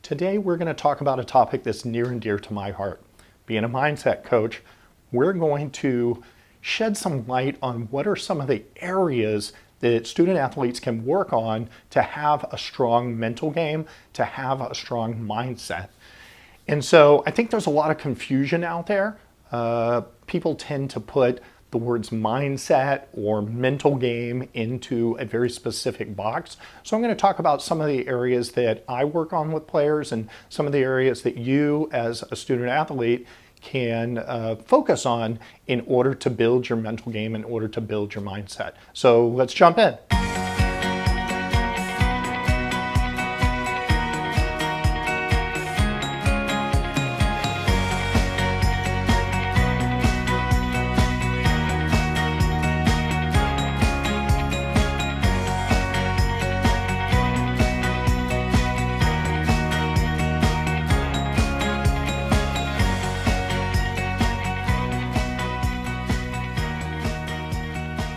Today we're going to talk about a topic that's near and dear to my heart. Being a mindset coach, we're going to shed some light on what are some of the areas that student athletes can work on to have a strong mental game, to have a strong mindset. And so I think there's a lot of confusion out there. People tend to put the words mindset or mental game into a very specific box. So I'm going to talk about some of the areas that I work on with players and some of the areas that you as a student athlete can focus on in order to build your mental game, in order to build your mindset. So let's jump in.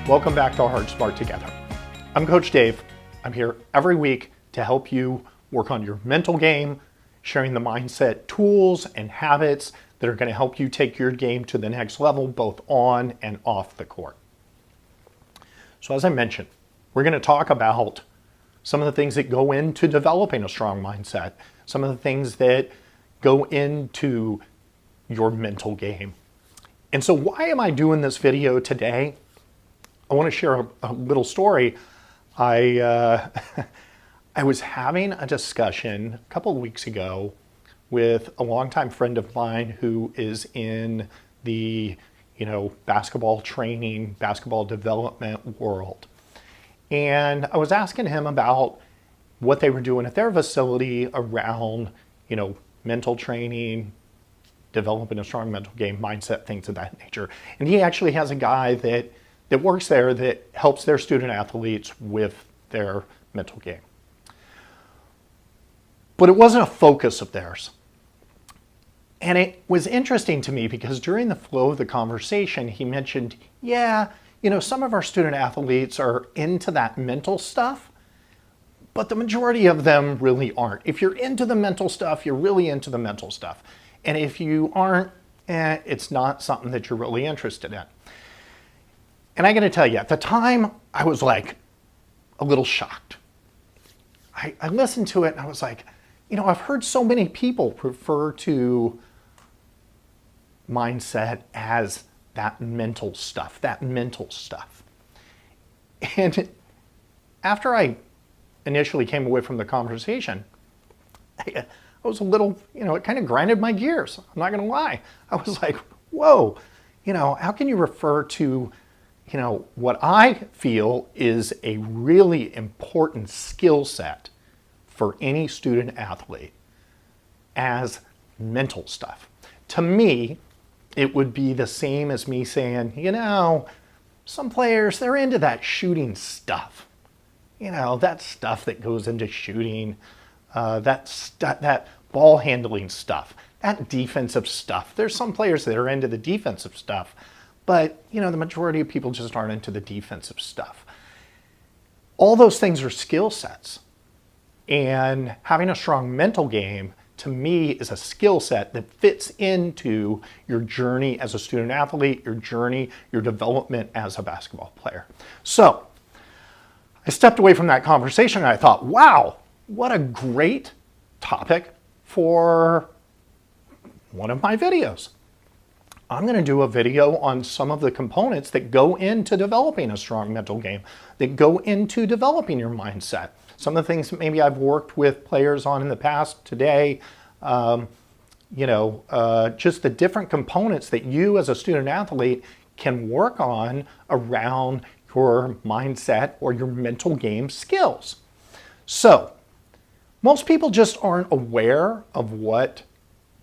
Welcome back to Heart Smart Together. I'm Coach Dave. I'm here every week to help you work on your mental game, sharing the mindset tools and habits that are going to help you take your game to the next level, both on and off the court. So as I mentioned, we're going to talk about some of the things that go into developing a strong mindset, some of the things that go into your mental game. And so why am I doing this video today? I want to share a little story. I was having a discussion a couple of weeks ago with a longtime friend of mine who is in the basketball training, basketball development world. And I was asking him about what they were doing at their facility around mental training, developing a strong mental game, mindset, things of that nature. And he actually has a guy that works there that helps their student athletes with their mental game. But it wasn't a focus of theirs. And it was interesting to me because during the flow of the conversation, he mentioned, some of our student athletes are into that mental stuff, but the majority of them really aren't. If you're into the mental stuff, you're really into the mental stuff. And if you aren't, it's not something that you're really interested in. And I got to tell you, at the time, I was like a little shocked. I listened to it and I was like, I've heard so many people refer to mindset as that mental stuff. And after I initially came away from the conversation, I was a little, it kind of grinded my gears. I'm not going to lie. I was like, whoa, how can you refer to what I feel is a really important skill set for any student athlete as mental stuff? To me, it would be the same as me saying, some players, they're into that shooting stuff. That stuff that goes into shooting, that ball handling stuff, that defensive stuff. There's some players that are into the defensive stuff. But, the majority of people just aren't into the defensive stuff. All those things are skill sets. And having a strong mental game, to me, is a skill set that fits into your journey as a student athlete, your journey, your development as a basketball player. So, I stepped away from that conversation and I thought, wow, what a great topic for one of my videos. I'm going to do a video on some of the components that go into developing a strong mental game, that go into developing your mindset. Some of the things that maybe I've worked with players on in the past today, just the different components that you as a student athlete can work on around your mindset or your mental game skills. So, most people just aren't aware of what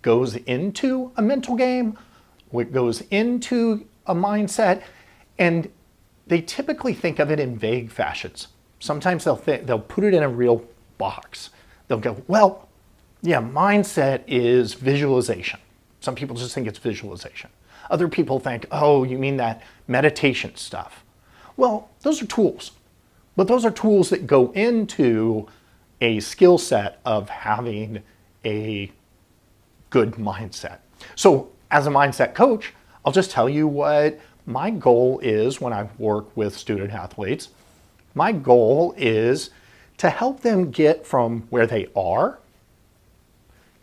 goes into a mental game, what goes into a mindset, and they typically think of it in vague fashions. Sometimes they'll put it in a real box. They'll go, mindset is visualization. Some people just think it's visualization. Other people think, oh, you mean that meditation stuff. Well, those are tools, but those are tools that go into a skill set of having a good mindset. So as a mindset coach, I'll just tell you what my goal is when I work with student athletes. My goal is to help them get from where they are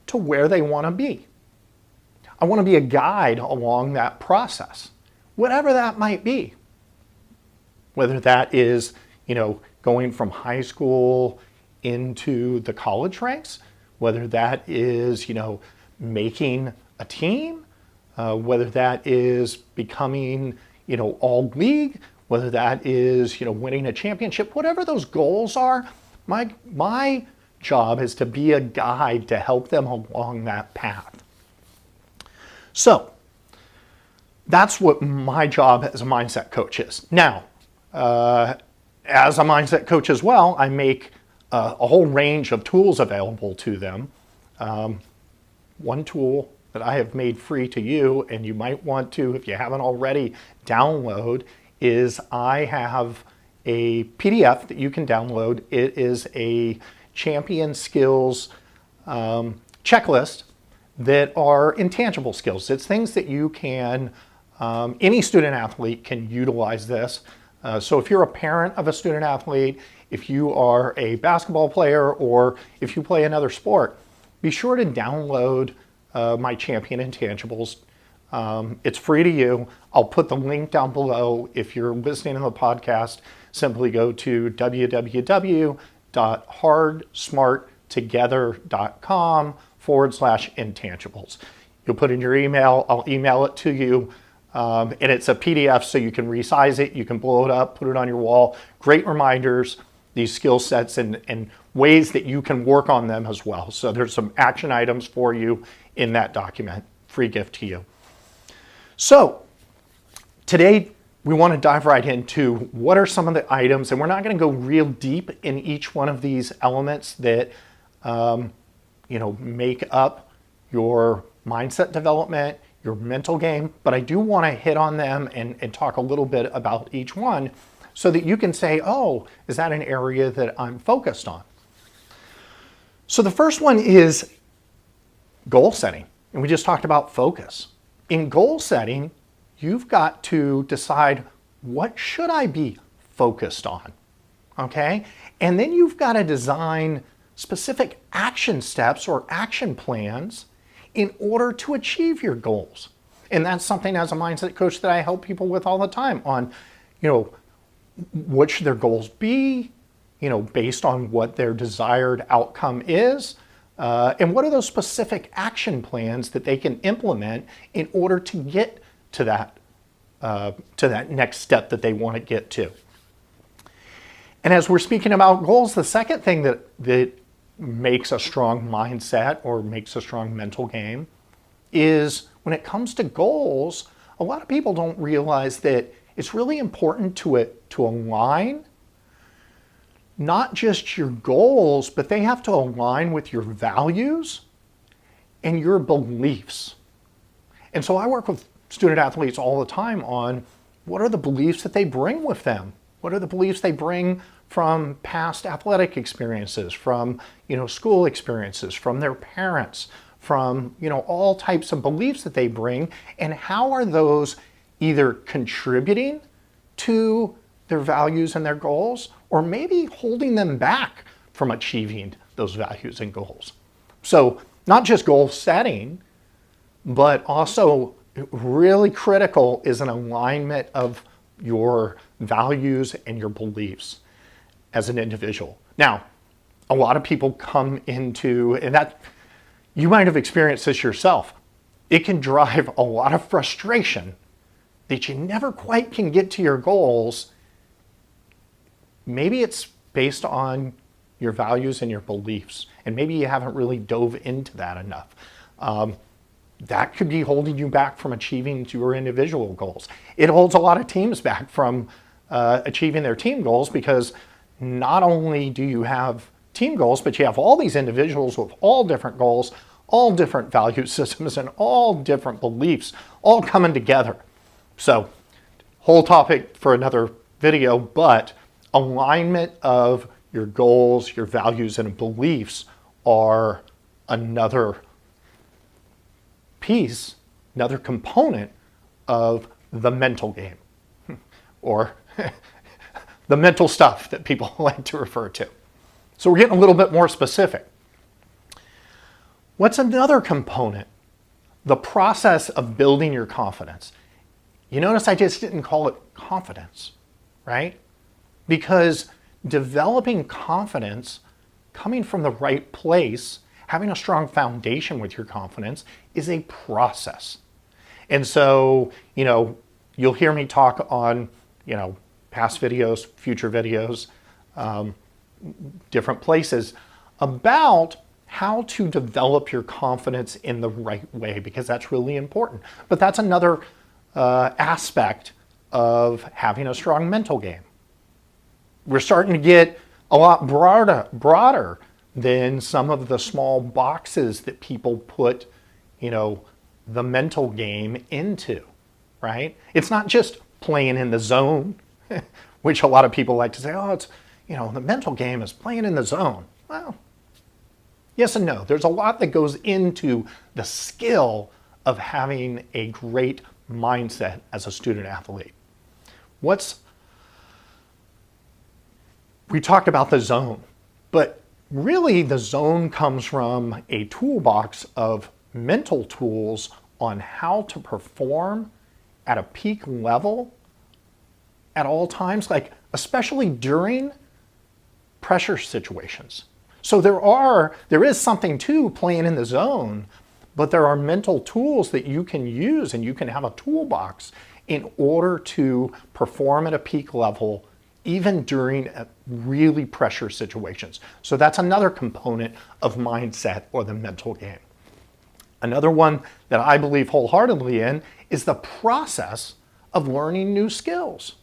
to where they want to be. I want to be a guide along that process, whatever that might be. Whether that is, going from high school into the college ranks, whether that is, making a team, whether that is becoming, all league, whether that is, winning a championship, whatever those goals are, my job is to be a guide to help them along that path. So that's what my job as a mindset coach is. Now, as a mindset coach as well, I make a whole range of tools available to them. One tool that I have made free to you, and you might want to, if you haven't already, download, is I have a PDF that you can download. It is a champion skills checklist that are intangible skills. It's things that you can, any student athlete can utilize this. So if you're a parent of a student athlete, if you are a basketball player, or if you play another sport, be sure to download my Champion Intangibles. It's free to you. I'll put the link down below. If you're listening to the podcast, simply go to www.hardsmarttogether.com/intangibles. You'll put in your email, I'll email it to you, and it's a PDF so you can resize it, you can blow it up, put it on your wall. Great reminders, these skill sets and ways that you can work on them as well. So there's some action items for you in that document. Free gift to you. So today we want to dive right into what are some of the items, and we're not going to go real deep in each one of these elements that make up your mindset development, your mental game, but I do want to hit on them and talk a little bit about each one so that you can say, oh, is that an area that I'm focused on? So the first one is goal setting, and we just talked about focus. In goal setting, you've got to decide, what should I be focused on? Okay? And then you've got to design specific action steps or action plans in order to achieve your goals. And that's something as a mindset coach that I help people with all the time on, what should their goals be, based on what their desired outcome is, and what are those specific action plans that they can implement in order to get to that next step that they want to get to. And as we're speaking about goals, the second thing that makes a strong mindset or makes a strong mental game is when it comes to goals, a lot of people don't realize that it's really important to align not just your goals, but they have to align with your values and your beliefs. And so I work with student athletes all the time on what are the beliefs that they bring with them? What are the beliefs they bring from past athletic experiences, from school experiences, from their parents, from all types of beliefs that they bring, and how are those either contributing to their values and their goals, or maybe holding them back from achieving those values and goals. So not just goal setting, but also really critical is an alignment of your values and your beliefs as an individual. Now, a lot of people come into, and that you might have experienced this yourself, it can drive a lot of frustration that you never quite can get to your goals. Maybe it's based on your values and your beliefs, and maybe you haven't really dove into that enough. That could be holding you back from achieving your individual goals. It holds a lot of teams back from achieving their team goals, because not only do you have team goals, but you have all these individuals with all different goals, all different value systems, and all different beliefs all coming together. So, whole topic for another video, but alignment of your goals, your values, and beliefs are another piece, another component of the mental game, or the mental stuff that people like to refer to. So we're getting a little bit more specific. What's another component? The process of building your confidence. You notice I just didn't call it confidence, right? Because developing confidence, coming from the right place, having a strong foundation with your confidence is a process. And so, you'll hear me talk on, past videos, future videos, different places about how to develop your confidence in the right way, because that's really important. But that's another aspect of having a strong mental game. We're starting to get a lot broader than some of the small boxes that people put, the mental game into, right? It's not just playing in the zone, which a lot of people like to say, oh, it's, the mental game is playing in the zone. Well, yes and no. There's a lot that goes into the skill of having a great mindset as a student athlete. We talked about the zone, but really the zone comes from a toolbox of mental tools on how to perform at a peak level at all times, like especially during pressure situations. So there is something to playing in the zone, but there are mental tools that you can use, and you can have a toolbox in order to perform at a peak level even during really pressure situations. So that's another component of mindset, or the mental game. Another one that I believe wholeheartedly in is the process of learning new skills.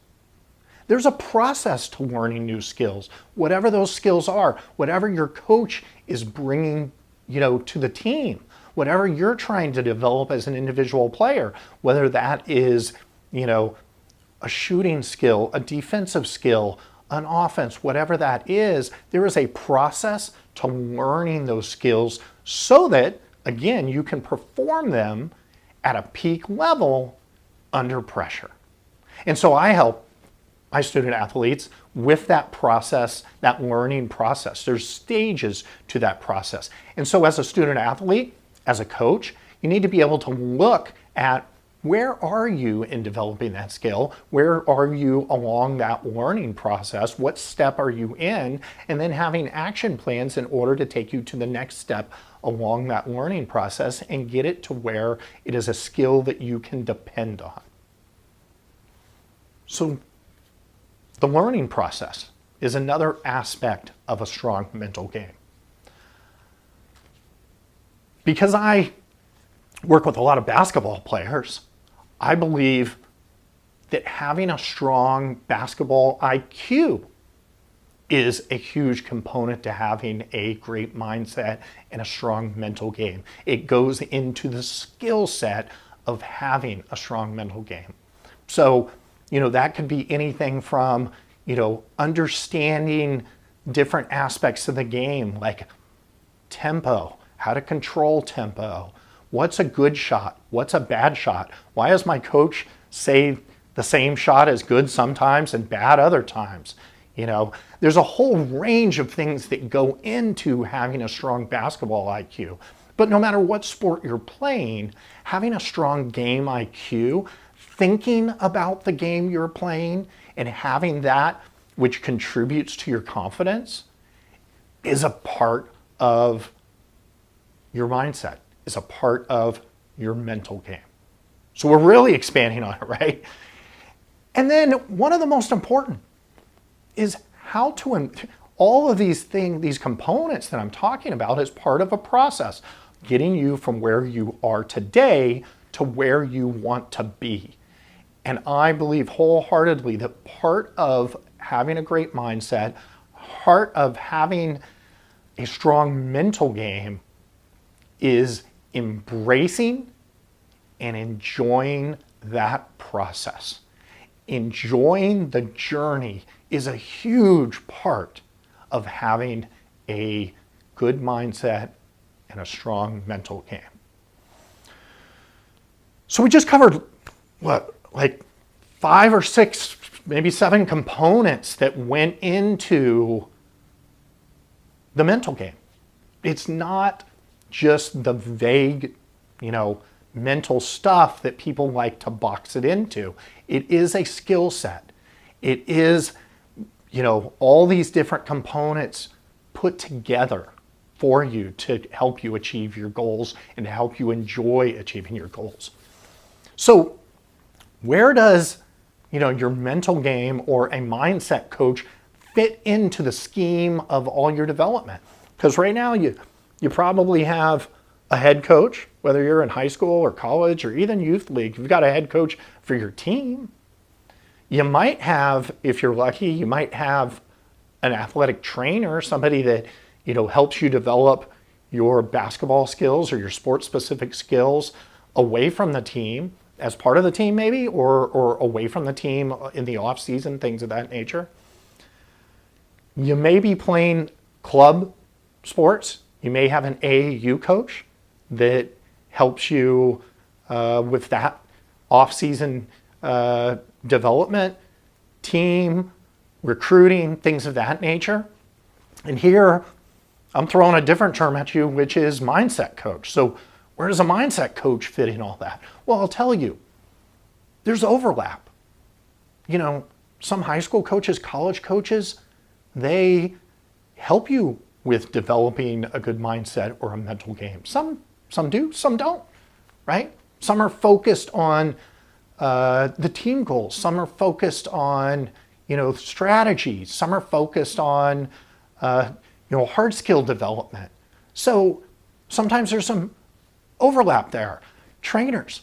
There's a process to learning new skills, whatever those skills are, whatever your coach is bringing, to the team, whatever you're trying to develop as an individual player, whether that is, a shooting skill, a defensive skill, an offense, whatever that is, there is a process to learning those skills so that, again, you can perform them at a peak level under pressure. And so I help my student athletes with that process, that learning process. There's stages to that process. And so as a student athlete, as a coach, you need to be able to look at, where are you in developing that skill? Where are you along that learning process? What step are you in? And then having action plans in order to take you to the next step along that learning process and get it to where it is a skill that you can depend on. So the learning process is another aspect of a strong mental game. Because I work with a lot of basketball players, I believe that having a strong basketball IQ is a huge component to having a great mindset and a strong mental game. It goes into the skill set of having a strong mental game. So, that could be anything from, understanding different aspects of the game, like tempo, how to control tempo. What's a good shot? What's a bad shot? Why does my coach say the same shot is good sometimes and bad other times? There's a whole range of things that go into having a strong basketball IQ. But no matter what sport you're playing, having a strong game IQ, thinking about the game you're playing and having that which contributes to your confidence is a part of your mindset, is a part of your mental game. So we're really expanding on it, right? And then one of the most important is how to, all of these things, these components that I'm talking about is part of a process, getting you from where you are today to where you want to be. And I believe wholeheartedly that part of having a great mindset, part of having a strong mental game is embracing and enjoying that process. Enjoying the journey is a huge part of having a good mindset and a strong mental game. So we just covered, like 5 or 6, maybe 7 components that went into the mental game. It's not just the vague, mental stuff that people like to box it into. It is a skill set. It is, all these different components put together for you to help you achieve your goals and to help you enjoy achieving your goals. So where does, your mental game or a mindset coach fit into the scheme of all your development? Because right now you probably have a head coach, whether you're in high school or college or even youth league. You've got a head coach for your team. You might have, if you're lucky, you might have an athletic trainer, somebody that, helps you develop your basketball skills or your sport-specific skills away from the team, as part of the team maybe, or away from the team in the off season, things of that nature. You may be playing club sports. You may have an AAU coach that helps you with that off-season development, team, recruiting, things of that nature. And here, I'm throwing a different term at you, which is mindset coach. So where does a mindset coach fit in all that? Well, I'll tell you, there's overlap. Some high school coaches, college coaches, they help you with developing a good mindset or a mental game. Some do, some don't, right? Some are focused on the team goals. Some are focused on, strategies. Some are focused on, hard skill development. So sometimes there's some overlap there. Trainers,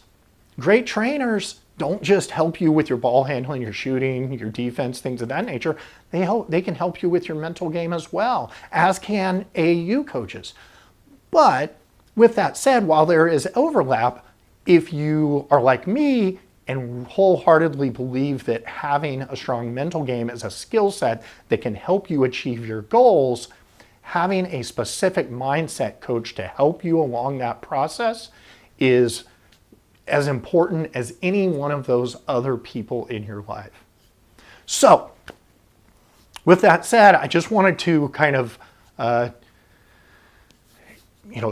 great trainers don't just help you with your ball handling, your shooting, your defense, things of that nature. They can help you with your mental game as well, as can AAU coaches. But with that said, while there is overlap, if you are like me and wholeheartedly believe that having a strong mental game is a skill set that can help you achieve your goals, having a specific mindset coach to help you along that process is as important as any one of those other people in your life. So, with that said, I just wanted to kind of,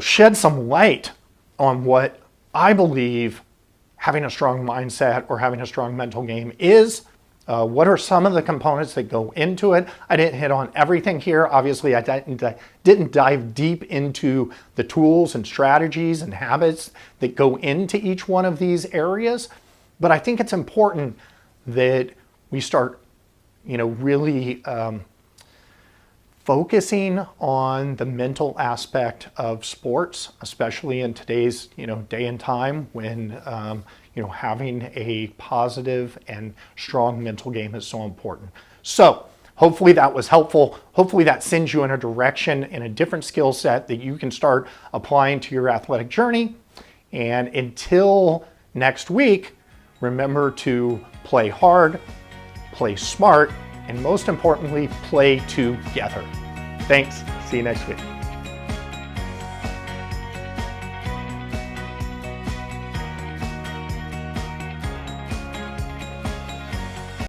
shed some light on what I believe having a strong mindset or having a strong mental game is. What are some of the components that go into it? I didn't hit on everything here. Obviously, I didn't dive deep into the tools and strategies and habits that go into each one of these areas. But I think it's important that we start, really focusing on the mental aspect of sports, especially in today's, day and time when, having a positive and strong mental game is so important. So hopefully that was helpful. Hopefully that sends you in a direction, in a different skill set that you can start applying to your athletic journey. And until next week, remember to play hard, play smart, and most importantly, play together. Thanks. See you next week.